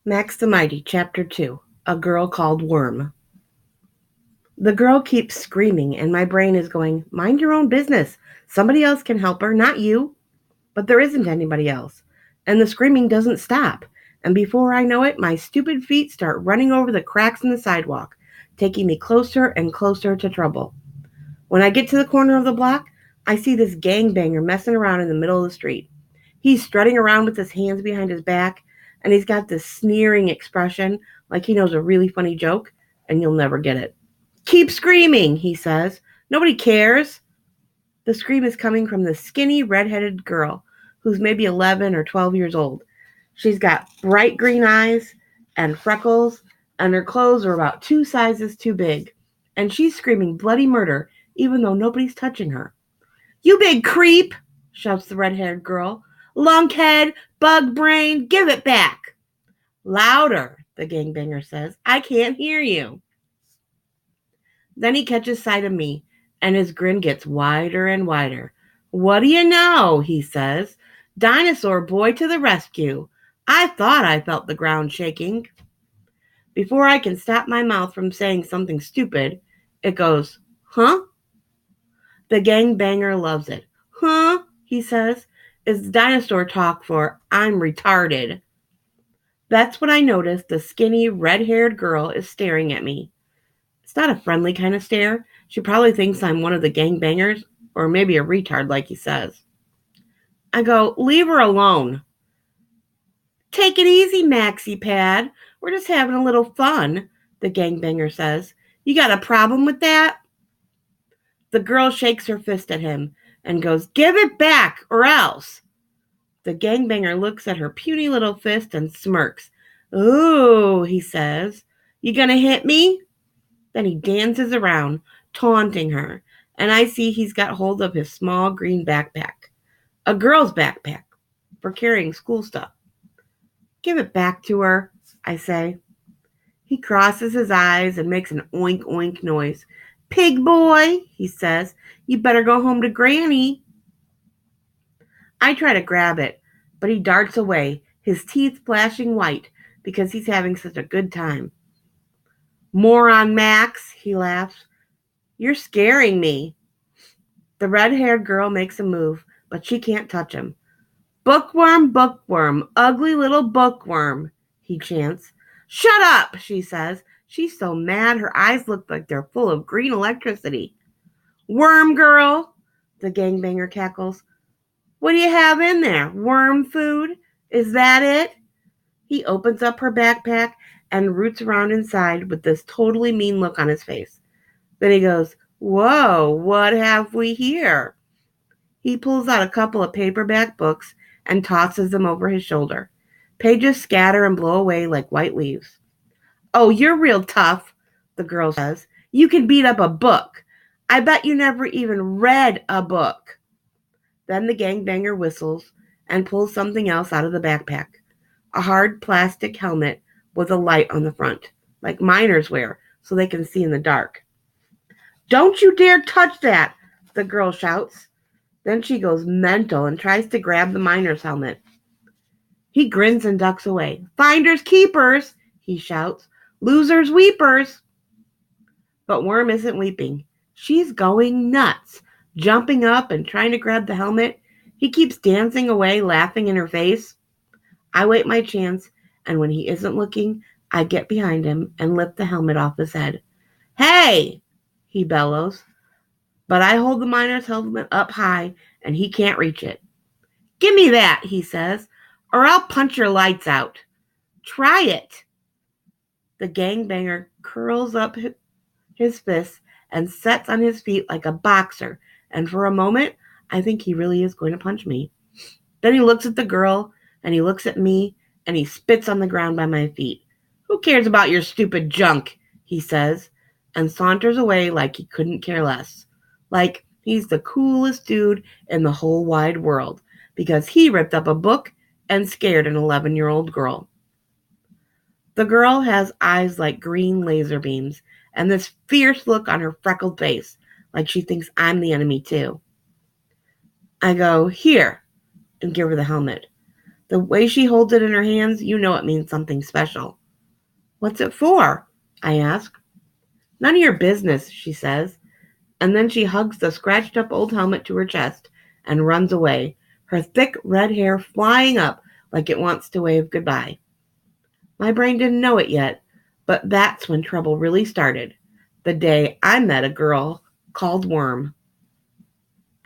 Max the Mighty, Chapter 2, A Girl Called Worm. The girl keeps screaming, and my brain is going, mind your own business. Somebody else can help her, not you. But there isn't anybody else. And the screaming doesn't stop. And before I know it, my stupid feet start running over the cracks in the sidewalk, taking me closer and closer to trouble. When I get to the corner of the block, I see this gangbanger messing around in the middle of the street. He's strutting around with his hands behind his back, and he's got this sneering expression like he knows a really funny joke, and you'll never get it. Keep screaming, he says. Nobody cares. The scream is coming from the skinny, red-headed girl, who's maybe 11 or 12 years old. She's got bright green eyes and freckles, and her clothes are about 2 sizes too big. And she's screaming bloody murder, even though nobody's touching her. You big creep, shouts the red-haired girl. Lunkhead, bug brain, give it back. Louder, the gangbanger says. I can't hear you. Then he catches sight of me, and his grin gets wider and wider. What do you know, he says. Dinosaur boy to the rescue. I thought I felt the ground shaking. Before I can stop my mouth from saying something stupid, it goes, huh? The gangbanger loves it. Huh, he says, is dinosaur talk for I'm retarded. That's when I notice the skinny, red-haired girl is staring at me. It's not a friendly kind of stare. She probably thinks I'm one of the gangbangers, or maybe a retard like he says. I go, leave her alone. Take it easy, Maxie Pad. We're just having a little fun, the gangbanger says. You got a problem with that? The girl shakes her fist at him and goes, give it back or else. The gangbanger looks at her puny little fist and smirks. Ooh, he says, you gonna hit me? Then he dances around, taunting her, and I see he's got hold of his small green backpack. A girl's backpack for carrying school stuff. Give it back to her, I say. He crosses his eyes and makes an oink oink noise. Pig boy, he says, you better go home to Granny. I try to grab it, but he darts away, his teeth flashing white because he's having such a good time. Moron Max, he laughs. You're scaring me. The red-haired girl makes a move, but she can't touch him. Bookworm, bookworm, ugly little bookworm, he chants. Shut up, she says. She's so mad her eyes look like they're full of green electricity. Worm girl, the gangbanger cackles. What do you have in there? Worm food? Is that it? He opens up her backpack and roots around inside with this totally mean look on his face. Then he goes, whoa, what have we here? He pulls out a couple of paperback books and tosses them over his shoulder. Pages scatter and blow away like white leaves. Oh, you're real tough, the girl says. You can beat up a book. I bet you never even read a book. Then the gangbanger whistles and pulls something else out of the backpack. A hard plastic helmet with a light on the front, like miners wear, so they can see in the dark. Don't you dare touch that, the girl shouts. Then she goes mental and tries to grab the miner's helmet. He grins and ducks away. Finders keepers, he shouts. Losers weepers. But Worm isn't weeping. She's going nuts, jumping up and trying to grab the helmet. He keeps dancing away, laughing in her face. I wait my chance, and when he isn't looking, I get behind him and lift the helmet off his head. Hey, he bellows. But I hold the miner's helmet up high, and he can't reach it. Give me that, he says, or I'll punch your lights out. Try it. The gangbanger curls up his fists and sets on his feet like a boxer, and for a moment, I think he really is going to punch me. Then he looks at the girl, and he looks at me, and he spits on the ground by my feet. Who cares about your stupid junk, he says, and saunters away like he couldn't care less. Like he's the coolest dude in the whole wide world, because he ripped up a book and scared an 11-year-old girl. The girl has eyes like green laser beams, and this fierce look on her freckled face, like she thinks I'm the enemy too. I go, here, and give her the helmet. The way she holds it in her hands, you know it means something special. What's it for? I ask. None of your business, she says, and then she hugs the scratched up old helmet to her chest and runs away, her thick red hair flying up like it wants to wave goodbye. My brain didn't know it yet, but that's when trouble really started. The day I met a girl called Worm.